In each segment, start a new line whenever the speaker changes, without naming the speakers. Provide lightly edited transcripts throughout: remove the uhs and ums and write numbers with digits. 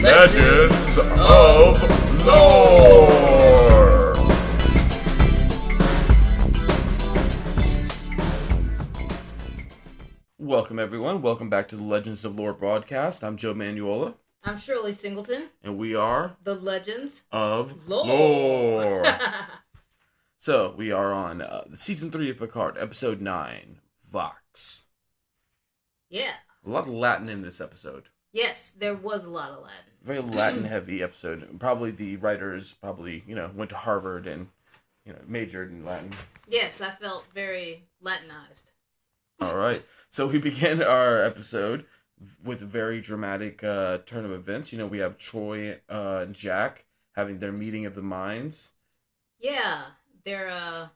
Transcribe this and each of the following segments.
Legends of Lore. Welcome, everyone. Welcome back to the Legends of Lore broadcast. I'm Joe Manuola.
I'm Shirley Singleton.
And we are
the Legends
of
Lore.
So, we are on Season 3 of Picard, Episode 9, Vox.
Yeah.
A lot of Latin in this episode.
Yes, there was a lot of Latin.
Very Latin-heavy episode. Probably the writers went to Harvard and, majored in Latin.
Yes, I felt very Latinized.
All right. So we begin our episode with a very dramatic turn of events. We have Troy and Jack having their meeting of the minds.
Yeah, they're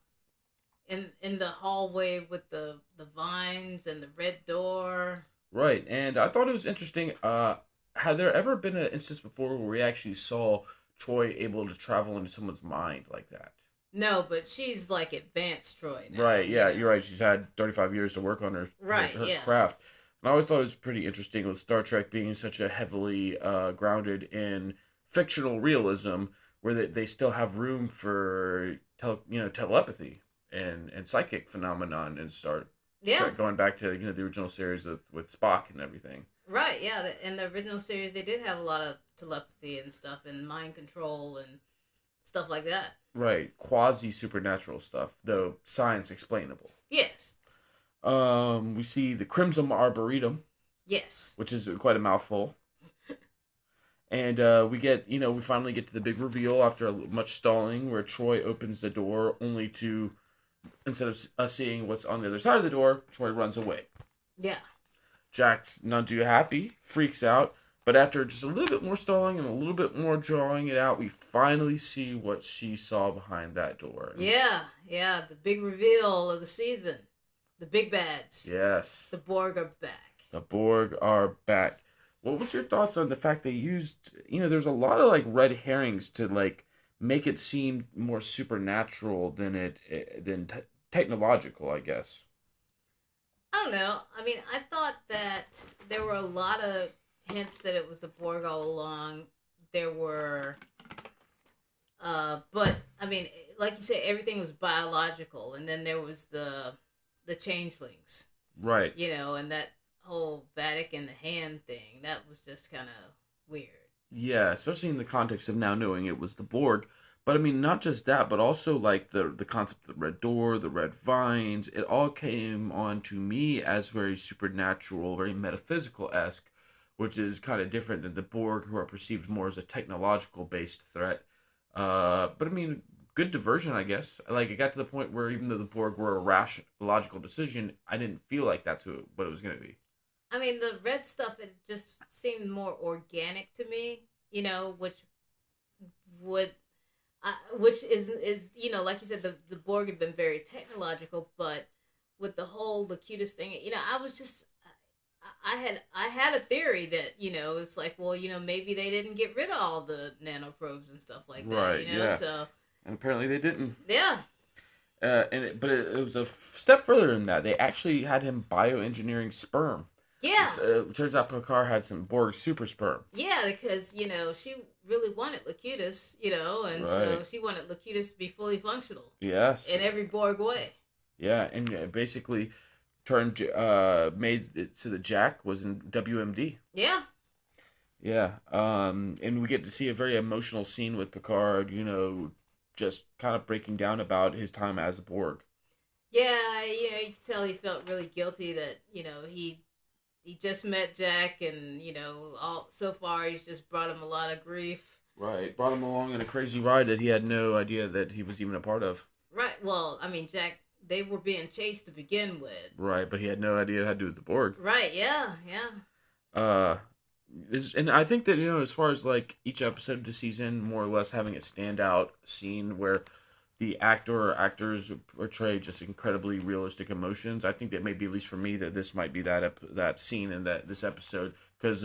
in the hallway with the vines and the red door.
Right, and I thought it was interesting. Had there ever been an instance before where we actually saw Troy able to travel into someone's mind like that?
No, but she's like advanced Troy now.
Right, yeah, you're right. She's had 35 years to work on her craft. And I always thought it was pretty interesting with Star Trek being such a heavily grounded in fictional realism, where they still have room for telepathy and psychic phenomenon and start.
Yeah.
Going back to the original series with Spock and everything.
Right, yeah. In the original series, they did have a lot of telepathy and stuff and mind control and stuff like that.
Right, quasi-supernatural stuff, though science explainable.
Yes.
We see the Crimson Arboretum.
Yes.
Which is quite a mouthful. And we finally get to the big reveal after much stalling, where Troy opens the door only to, instead of us seeing what's on the other side of the door, Troy runs away.
Yeah.
Jack's not too happy, freaks out, but after just a little bit more stalling and a little bit more drawing it out, we finally see what she saw behind that door.
Yeah, the big reveal of the season. The big bads.
Yes.
The Borg are back.
The Borg are back. What was your thoughts on the fact they used, there's a lot of red herrings to make it seem more supernatural than technological, I guess.
I don't know. I mean, I thought that there were a lot of hints that it was the Borg all along. There were, but I mean, like you said, everything was biological, and then there was the changelings.
Right.
And that whole Vatican the hand thing, that was just kind of weird.
Yeah, especially in the context of now knowing it was the Borg. But I mean, not just that, but also the concept of the red door, the red vines, it all came on to me as very supernatural, very metaphysical-esque, which is kind of different than the Borg, who are perceived more as a technological-based threat. But I mean, good diversion, I guess. It got to the point where even though the Borg were a logical decision, I didn't feel like that's what it was going to be.
I mean, the red stuff, it just seemed more organic to me, which is like you said, the Borg had been very technological, but with the whole Locutus thing, I was just, I had a theory that, it's like, well, maybe they didn't get rid of all the nanoprobes and stuff like that,
right, yeah.
So.
And apparently they didn't.
Yeah.
But it was a step further than that. They actually had him bioengineering sperm.
Yeah.
It turns out Picard had some Borg super sperm.
Yeah, because, she really wanted Locutus, and
right.
So she wanted Locutus to be fully functional.
Yes.
In every Borg way.
Yeah, and basically made it so that Jack was in WMD.
Yeah.
Yeah. And we get to see a very emotional scene with Picard, just kind of breaking down about his time as a Borg.
Yeah, you can tell he felt really guilty that, he just met Jack and, so far he's just brought him a lot of grief.
Right. Brought him along on a crazy ride that he had no idea that he was even a part of.
Right. Well, I mean, Jack, they were being chased to begin with.
Right, but he had no idea how to do with the Borg.
Right, yeah.
And I think that, as far as each episode of the season, more or less having a standout scene where the actor or actors portray just incredibly realistic emotions, I think that maybe, at least for me, that this might be that scene in this episode, because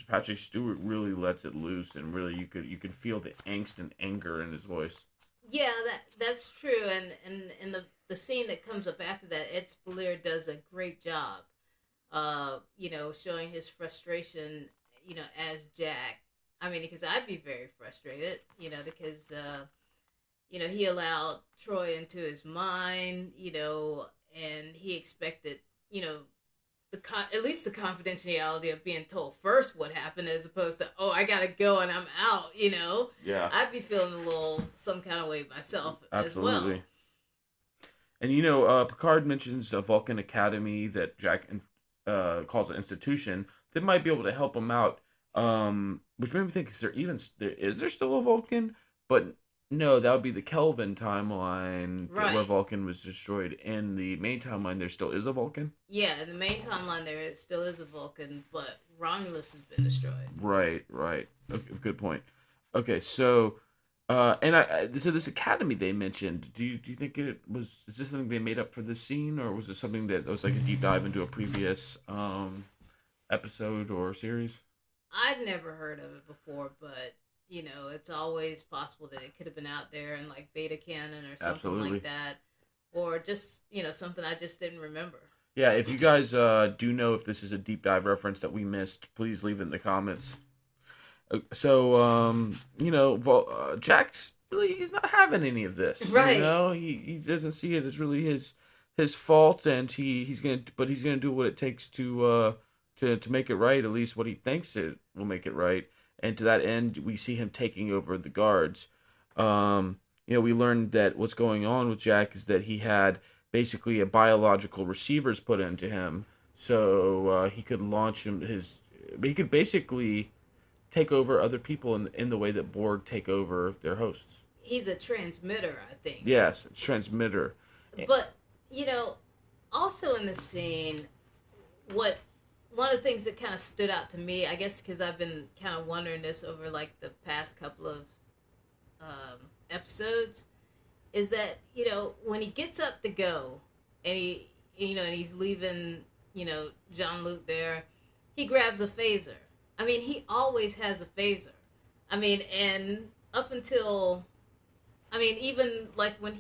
Patrick Stewart really lets it loose, and really you could feel the angst and anger in his voice.
Yeah, that's true, and the scene that comes up after that, Ed Speleer does a great job, showing his frustration, as Jack. I mean, because I'd be very frustrated, because he allowed Troy into his mind, and he expected, at least the confidentiality of being told first what happened, as opposed to, oh, I gotta go and I'm out.
Yeah.
I'd be feeling a little some kind of way myself as well.
Absolutely. And Picard mentions a Vulcan Academy that Jack calls an institution that might be able to help him out. Which made me think: is there still a Vulcan? But no, that would be the Kelvin timeline,
Right.
where Vulcan was destroyed. In the main timeline, there still is a Vulcan.
Yeah, in the main timeline, there still is a Vulcan, but Romulus has been destroyed.
Right. Okay, good point. Okay, so. So this academy they mentioned, do you think is this something they made up for this scene, or was it something that was like a deep dive into a previous episode or series?
I'd never heard of it before, but it's always possible that it could have been out there in like beta canon or something
Absolutely.
like that, or just something I just didn't remember.
Yeah, if you guys do know if this is a deep dive reference that we missed, please leave it in the comments. So, Jack's really, he's not having any of this.
Right.
He doesn't see it as really his fault, and he's gonna do what it takes to make it right. At least what he thinks it will make it right. And to that end, we see him taking over the guards. We learned that what's going on with Jack is that he had basically a biological receivers put into him, so he could launch he could basically take over other people in the way that Borg take over their hosts.
He's a transmitter, I think.
Yes, transmitter.
But, also in the scene, one of the things that kind of stood out to me, I guess because I've been kind of wondering this over like the past couple of episodes, is that, when he gets up to go and and he's leaving, Jean-Luc there, he grabs a phaser. I mean, he always has a phaser. I mean, and up until, even like when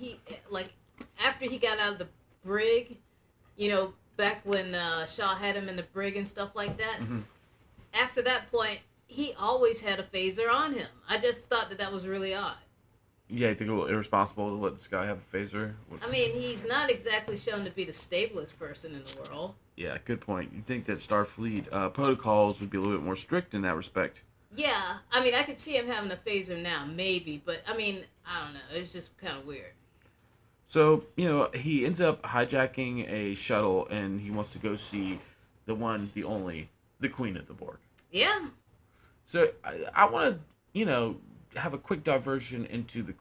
after he got out of the brig, back when Shaw had him in the brig and stuff like that, after that point, he always had a phaser on him. I just thought that was really odd.
Yeah, you think a little irresponsible to let this guy have a phaser?
I mean, he's not exactly shown to be the stablest person in the world.
Yeah, good point. You'd think that Starfleet protocols would be a little bit more strict in that respect.
Yeah, I mean, I could see him having a phaser now, maybe, but I mean, I don't know. It's just kind of weird.
So, he ends up hijacking a shuttle, and he wants to go see the one, the only, the Queen of the Borg.
Yeah.
So, I want to, have a quick diversion into the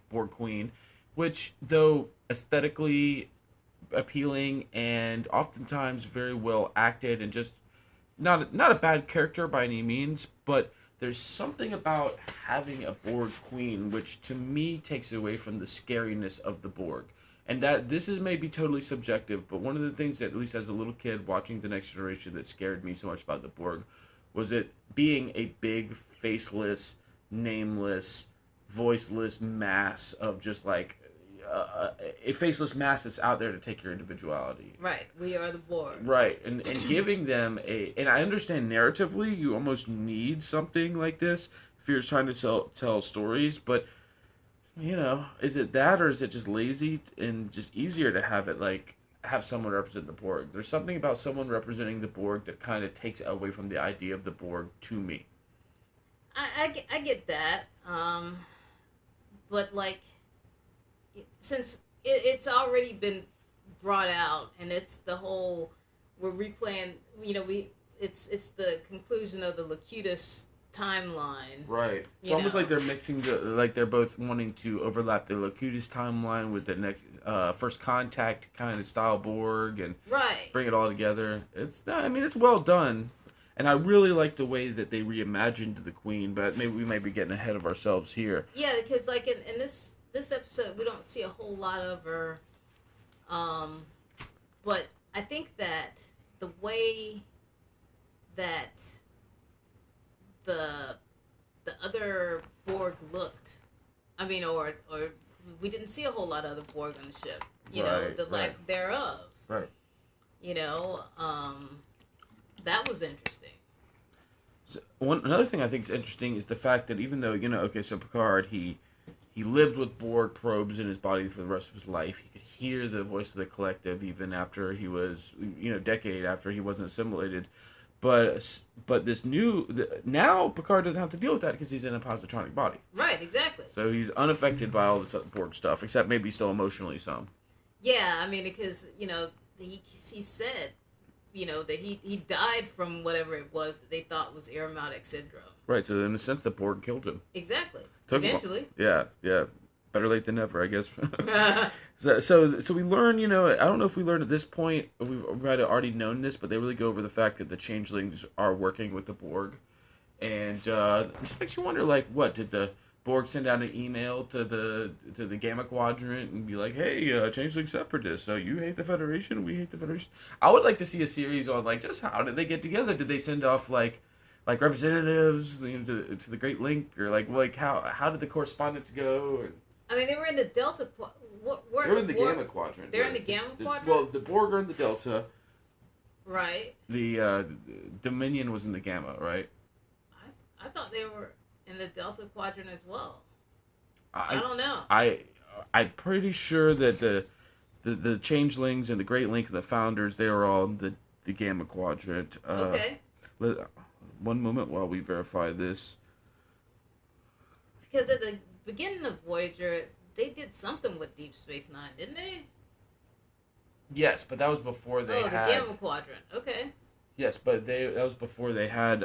Borg Queen, which, though aesthetically appealing and oftentimes very well acted and just not a bad character by any means, but there's something about having a Borg Queen which to me takes away from the scariness of the Borg. And that this is maybe totally subjective, but one of the things that, at least as a little kid watching The Next Generation, that scared me so much about the Borg was it being a big, faceless, nameless, voiceless mass of just like a faceless mass that's out there to take your individuality.
Right. We are the Borg.
Right. And giving them and I understand narratively you almost need something like this if you're trying to tell stories, but is it that, or is it just lazy and just easier to have someone represent the Borg? There's something about someone representing the Borg that kind of takes away from the idea of the Borg to me.
I get that. But like, since it's already been brought out, and it's the whole, we're replaying, it's the conclusion of the Locutus timeline.
Right. It's almost like they're mixing they're both wanting to overlap the Locutus timeline with the next First Contact kind of style Borg and bring it all together. It's well done. And I really like the way that they reimagined the Queen, but maybe we might be getting ahead of ourselves here.
Yeah, because like in this episode, we don't see a whole lot of her. But I think that the way that the other Borg looked, or we didn't see a whole lot of the Borg on the ship. The lack thereof.
Right.
That was interesting.
So another thing I think is interesting is the fact that even though okay, so Picard he lived with Borg probes in his body for the rest of his life. He could hear the voice of the collective even after he was decade after he wasn't assimilated. But this now Picard doesn't have to deal with that because he's in a positronic body.
Right, exactly.
So he's unaffected by all this Borg stuff, except maybe still emotionally some.
Yeah, I mean, because he said that he died from whatever it was that they thought was aromatic syndrome.
Right. So in a sense, the Borg killed him.
Exactly.
Eventually. Yeah. Better late than never, I guess. so we learn, I don't know if we learned at this point, we might have already known this, but they really go over the fact that the changelings are working with the Borg. And it just makes you wonder, like, what, did the Borg send out an email to the Gamma Quadrant and be like, hey, changeling separatists, so you hate the Federation, we hate the Federation? I would like to see a series on, like, just how did they get together? Did they send off, like representatives to the Great Link, or like how did the correspondence go? And,
I mean, they were in the Delta.
They're in the Gamma Quadrant.
They're in the Gamma Quadrant.
Well, the Borg are in the Delta.
Right.
The Dominion was in the Gamma, right?
I thought they were in the Delta Quadrant as well. I don't know.
I'm pretty sure that the Changelings and the Great Link and the Founders, they were all in the Gamma Quadrant.
Okay.
One moment while we verify this.
Because at the beginning of Voyager, they did something with Deep Space Nine, didn't they?
Yes, but that was before they had...
the Gamma Quadrant. Okay.
Yes, but that was before they had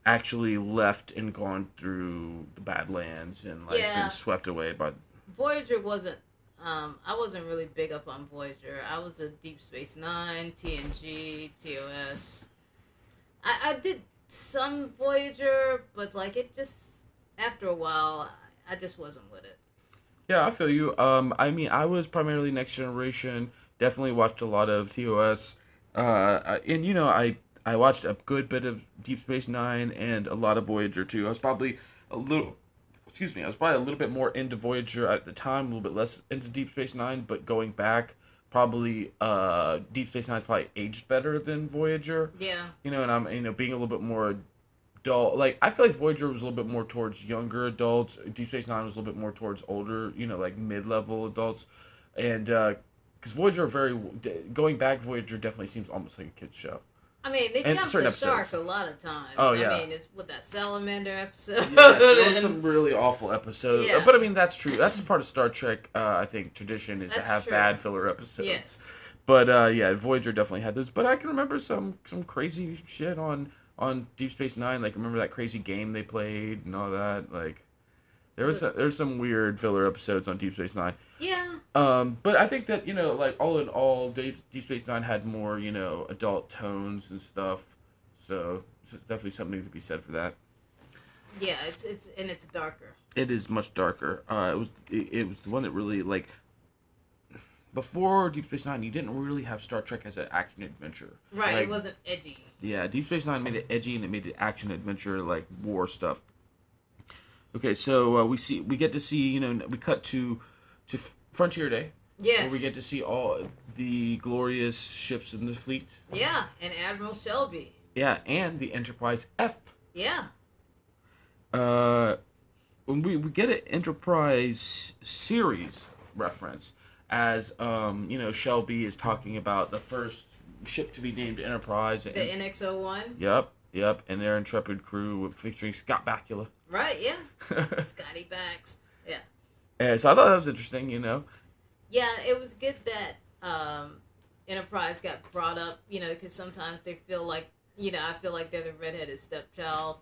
actually left and gone through the Badlands and been swept away by...
Voyager wasn't... I wasn't really big up on Voyager. I was a Deep Space Nine, TNG, TOS... I did some Voyager, but it just, after a while, I just wasn't with it.
Yeah, I feel you. I mean, I was primarily Next Generation. Definitely watched a lot of TOS. And I watched a good bit of Deep Space Nine and a lot of Voyager too. I was probably a little bit more into Voyager at the time, a little bit less into Deep Space Nine, but going back, probably Deep Space Nine's probably aged better than Voyager.
Yeah.
And I'm being a little bit more adult. Like, I feel like Voyager was a little bit more towards younger adults. Deep Space Nine was a little bit more towards older, mid-level adults. And because Voyager going back, Voyager definitely seems almost like a kid's show.
I mean, they jumped the shark a lot of times.
Oh, yeah.
I mean, it's with that salamander episode.
Yes, there were some really awful episodes.
Yeah.
But, I mean, that's true. That's part of Star Trek, I think, tradition is to have bad filler episodes.
Yes.
But, Voyager definitely had those. But I can remember some crazy shit on Deep Space Nine. Like, remember that crazy game they played and all that? Like, there's some weird filler episodes on Deep Space Nine.
Yeah.
But I think that, all in all, Deep Space Nine had more, adult tones and stuff. So it's definitely something to be said for that.
Yeah, it's darker.
It is much darker. It was the one that really, before Deep Space Nine, you didn't really have Star Trek as an action adventure.
Right, it wasn't edgy.
Yeah, Deep Space Nine made it edgy and it made it action adventure, war stuff. Okay, so we get to see, we cut to Frontier Day.
Yes.
Where we get to see all the glorious ships in the fleet.
Yeah, and Admiral Shelby.
Yeah, and the Enterprise F.
Yeah.
When we get an Enterprise series reference, as Shelby is talking about the first ship to be named Enterprise.
The NX-01.
Yep, and their intrepid crew featuring Scott Bakula.
Right, yeah. Scotty Bax. Yeah.
So I thought that was interesting,
Yeah, it was good that Enterprise got brought up, because sometimes they feel like, I feel like they're the redheaded stepchild.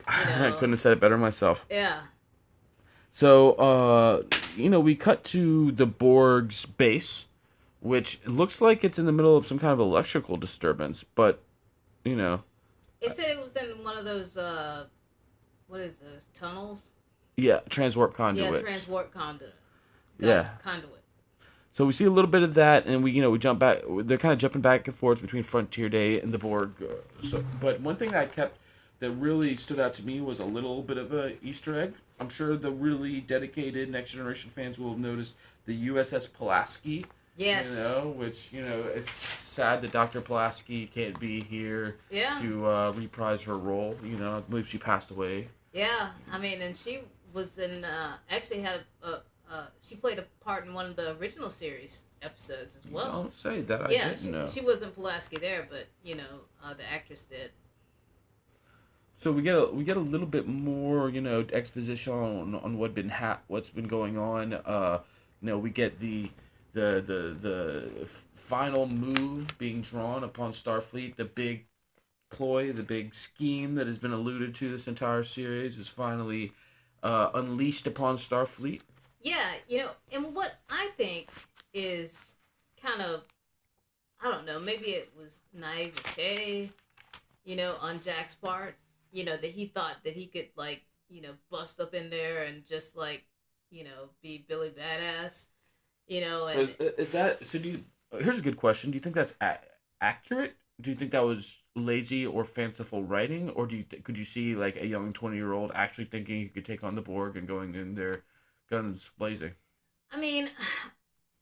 I couldn't have said it better myself.
Yeah.
So, we cut to the Borg's base, which looks like it's in the middle of some kind of electrical disturbance, but,
It said it was in one of those, what is those, tunnels?
Yeah, transwarp conduits.
Yeah, transwarp conduit. Conduit.
So we see a little bit of that, and we jump back. They're kind of jumping back and forth between Frontier Day and the Borg. But one thing that really stood out to me was a little bit of a Easter egg. I'm sure the really dedicated Next Generation fans will have noticed the USS Pulaski
Yes.
Which, it's sad that Dr. Pulaski can't be here
Yeah.
to reprise her role. I believe she passed away.
Yeah. I mean, and she was in, actually had she played a part in one of the original series episodes as well.
Don't say that. I
Yeah,
didn't know.
she wasn't Pulaski there, but, the actress did.
So we get a little bit more, exposition on what's been going on. We get the final move being drawn upon Starfleet. The big ploy, the big scheme that has been alluded to this entire series is finally unleashed upon Starfleet.
Yeah, and what I think is kind of, I don't know, maybe it was naivete, on Jack's part, that he thought that he could, like, bust up in there and just, like, be Billy Badass, and...
So is that, here's a good question. Do you think that's accurate? Do you think that was lazy or fanciful writing? Or could you see, like, a young 20-year-old actually thinking he could take on the Borg and going in there guns blazing?
I mean,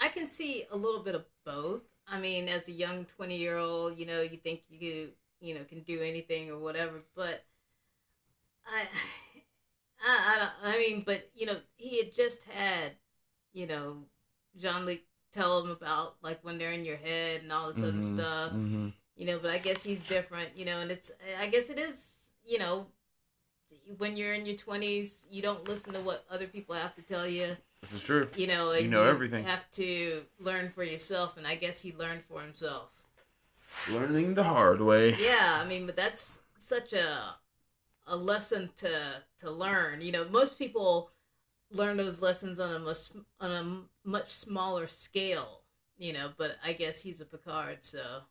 I can see a little bit of both. I mean, as a young 20-year-old, you think you can do anything or whatever, but I mean, but, he had just had, Jean-Luc tell him about, like, when they're in your head and all this other stuff, but I guess he's different, and I guess it is, when you're in your 20s, you don't listen to what other people have to tell you.
This is true.
And
you everything.
You have to learn for yourself, and I guess he learned for himself.
Learning the hard way.
Yeah, I mean, but that's such a lesson to learn. Most people learn those lessons on a much smaller scale. But I guess he's a Picard, so.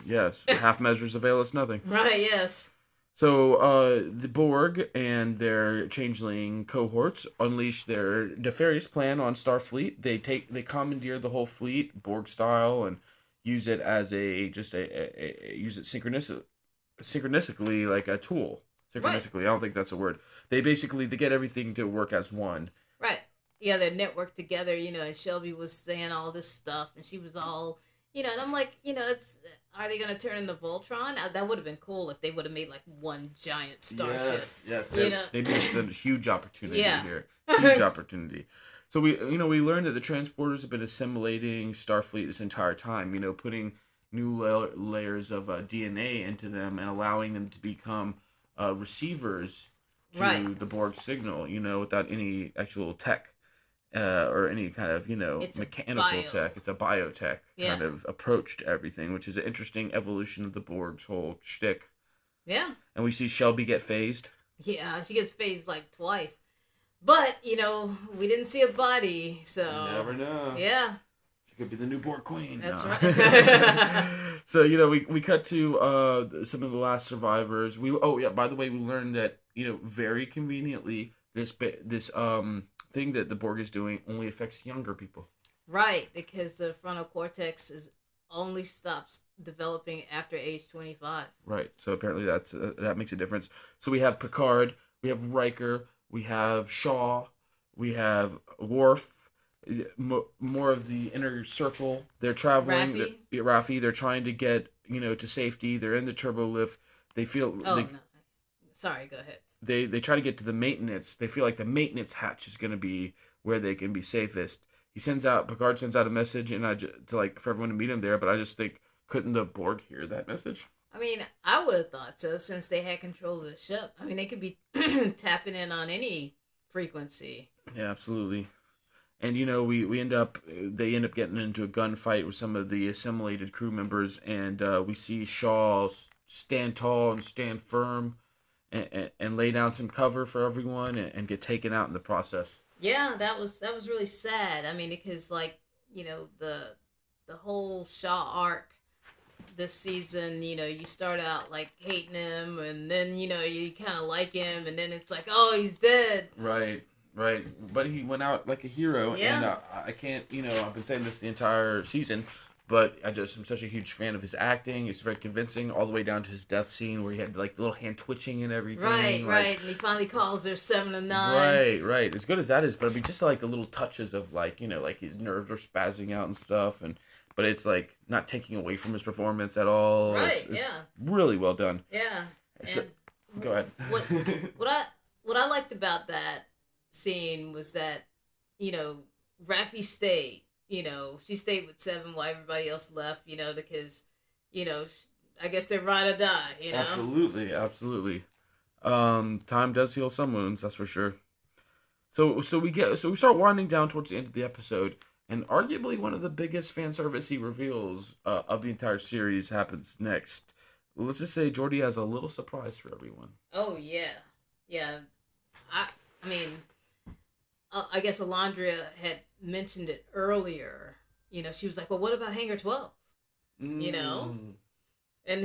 Yes, half measures avail us nothing.
Right. Yes.
So the Borg and their changeling cohorts unleash their nefarious plan on Starfleet. They commandeer the whole fleet, Borg style, and use it as use it synchronistically, like a tool. Synchronistically, right. I don't think that's a word. They get everything to work as one.
Right. Yeah, they networked together, and Shelby was saying all this stuff, and she was all, and I'm like, are they going to turn into Voltron? That would have been cool if they would have made, like, one giant starship.
Yes. They missed a huge opportunity here. Huge opportunity. So we learned that the transporters have been assimilating Starfleet this entire time, putting new layers of DNA into them and allowing them to become receivers to the Borg signal, without any actual tech or any kind of, mechanical tech. It's a biotech kind of approach to everything, which is an interesting evolution of the Borg's whole shtick.
Yeah.
And we see Shelby get phased.
Yeah, she gets phased like twice. But, we didn't see a body, so...
You never know.
Yeah.
She could be the new Borg queen.
That's right.
So, we cut to some of the last survivors. By the way, we learned that, very conveniently, this thing that the Borg is doing only affects younger people.
Right, because the frontal cortex only stops developing after age 25.
Right, so apparently that makes a difference. So we have Picard, we have Riker, we have Shaw, we have Worf, more of the inner circle. They're traveling. Raffi. They're trying to get, to safety. They're in the turbo lift. They feel...
no. Sorry, go ahead.
They try to get to the maintenance. They feel like the maintenance hatch is going to be where they can be safest. Picard sends out a message and for everyone to meet him there, but I just think, couldn't the Borg hear that message?
I mean, I would have thought so, since they had control of the ship. I mean, they could be tapping in on any frequency.
Yeah, absolutely. And, they end up getting into a gunfight with some of the assimilated crew members, and we see Shaw stand tall and stand firm and lay down some cover for everyone and get taken out in the process.
Yeah, that was really sad. I mean, because, the whole Shaw arc this season, you start out like hating him, and then you kind of like him, and then it's like, oh, he's dead.
Right. But he went out like a hero, and I can't, I've been saying this the entire season, but I'm such a huge fan of his acting. It's very convincing, all the way down to his death scene where he had like the little hand twitching and everything.
Right. And he finally calls her 7 of 9.
Right. As good as that is, but I mean, just like the little touches of like like his nerves are spazzing out and stuff, but it's like not taking away from his performance at all. It's really well done.
Yeah.
So, go ahead.
What I liked about that scene was that Raffi stayed. She stayed with 7 while everybody else left. Because I guess they're ride or die.
Absolutely. Time does heal some wounds, that's for sure. So we start winding down towards the end of the episode, and arguably one of the biggest fan servicey reveals of the entire series happens next. Let's just say Geordi has a little surprise for everyone.
Oh yeah. I mean, I guess Alondra had mentioned it earlier. She was like, "Well, what about Hangar 12?" And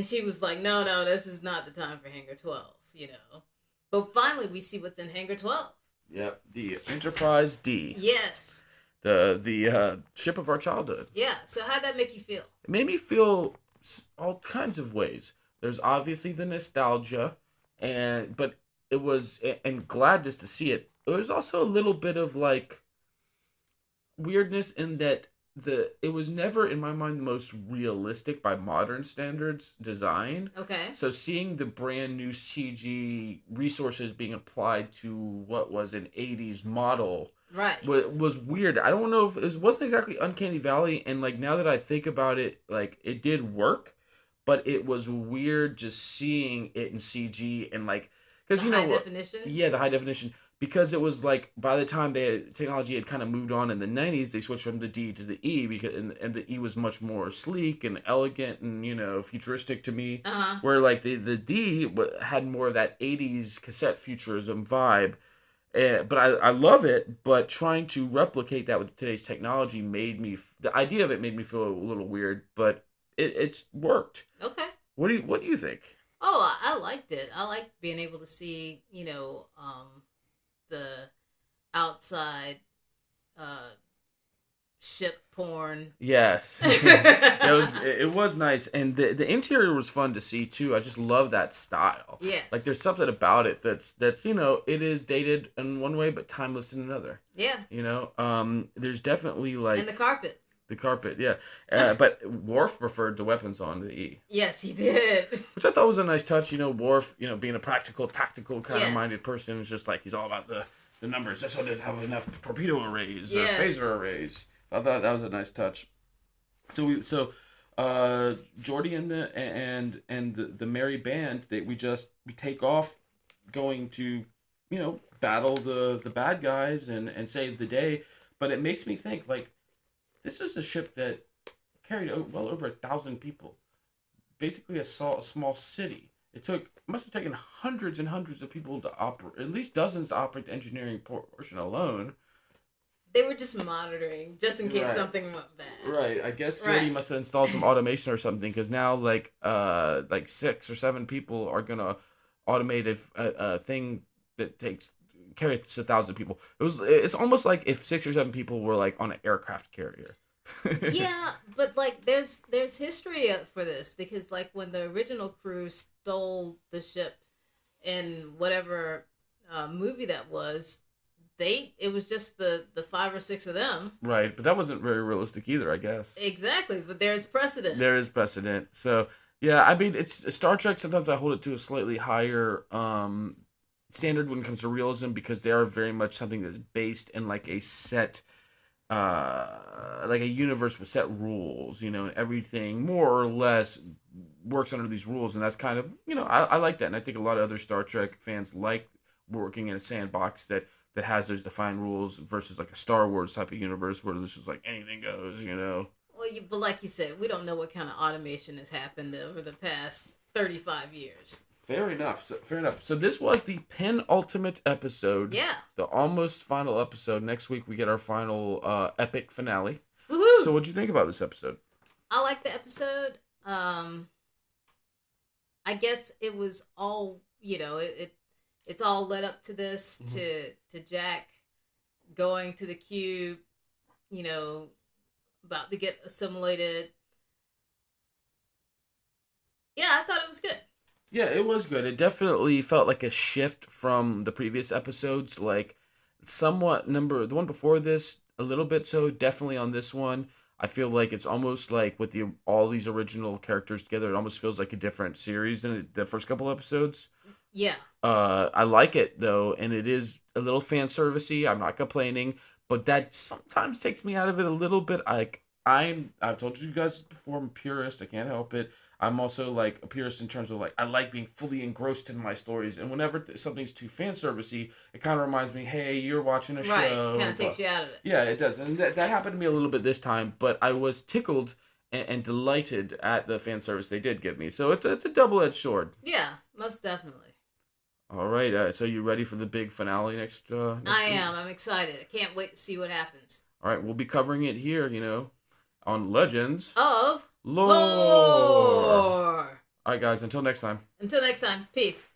she was like, "No, this is not the time for Hangar 12." But finally, we see what's in Hangar 12.
Yep, the Enterprise D.
Yes.
The ship of our childhood.
Yeah. So how'd that make you feel?
It made me feel all kinds of ways. There's obviously the nostalgia, but it was, and gladness to see it. It was also a little bit of like weirdness in that it was never in my mind the most realistic by modern standards design.
Okay.
So seeing the brand new CG resources being applied to what was an 80s model was weird. I don't know if it wasn't exactly Uncanny Valley, and like now that I think about it, like it did work, but it was weird just seeing it in CG and like because
high definition.
Yeah, the high definition. Because it was like by the time technology had kind of moved on in the 90s, they switched from the D to the E because and the E was much more sleek and elegant and futuristic to me.
Uh-huh.
Where like the D had more of that 80s cassette futurism vibe. But I love it. But trying to replicate that with today's technology the idea of it made me feel a little weird. But it's worked.
Okay.
What do you think?
Oh, I liked it. I liked being able to see the outside ship porn.
Yes. it was nice, and the interior was fun to see too. I just love that style.
Yes.
Like there's something about it that's it is dated in one way but timeless in another.
Yeah.
There's definitely like
and the carpet.
The carpet, yeah. But Worf preferred the weapons on the E.
Yes, he did.
Which I thought was a nice touch. Worf, being a practical, tactical kind of minded person, is just like he's all about the numbers. This one doesn't have enough torpedo arrays, phaser arrays. So I thought that was a nice touch. So Geordi and the merry band we take off, going to battle the bad guys and save the day. But it makes me think like. This is a ship that carried well over 1,000 people. Basically a small city. It must have taken hundreds and hundreds of people to operate, at least dozens to operate the engineering portion alone.
They were just monitoring, just in case something went bad.
Right. I guess Jody must have installed some automation or something, because now like 6 or 7 people are gonna automate a thing that carries 1,000 people. It's almost like if 6 or 7 people were like on an aircraft carrier.
Yeah, but like there's history for this, because like when the original crew stole the ship in whatever movie that was, it was just the 5 or 6 of them. Right,
but that wasn't very realistic either, I guess.
Exactly, but there's precedent.
There is precedent. So yeah, I mean, it's Star Trek. Sometimes I hold it to a slightly higher standard when it comes to realism, because they are very much something that's based in like a set like a universe with set rules, and everything more or less works under these rules, and that's kind of I like that, and I think a lot of other Star Trek fans like working in a sandbox that has those defined rules versus like a Star Wars type of universe where this is like anything goes.
Well, but like you said, we don't know what kind of automation has happened over the past 35 years.
Fair enough. So this was the penultimate episode.
Yeah.
The almost final episode. Next week we get our final epic finale.
Woohoo!
So what'd you think about this episode?
I like the episode. I guess it was all, it's all led up to this, to Jack going to the cube, about to get assimilated. Yeah, I thought it was good.
Yeah, it was good. It definitely felt like a shift from the previous episodes. Like somewhat number the one before this, a little bit so. Definitely on this one, I feel like it's almost like with all these original characters together, it almost feels like a different series than the first couple episodes.
Yeah.
I like it though, and it is a little fan servicey. I'm not complaining, but that sometimes takes me out of it a little bit. Like I've told you guys before, I'm a purist. I can't help it. I'm also like a purist in terms of like I like being fully engrossed in my stories, and whenever something's too fan servicey, it kind of reminds me, hey, you're watching a
Right.
show.
Kind of takes you out of it.
Yeah, it does, and that happened to me a little bit this time. But I was tickled and delighted at the fan service they did give me. So it's a double edged sword.
Yeah, most definitely.
All right, so you ready for the big finale next
I
week?
am. I'm excited. I can't wait to see what happens.
All right, we'll be covering it here, on Legends
Of
Lore.
Lore.
All right, guys, until next time.
Until next time, peace.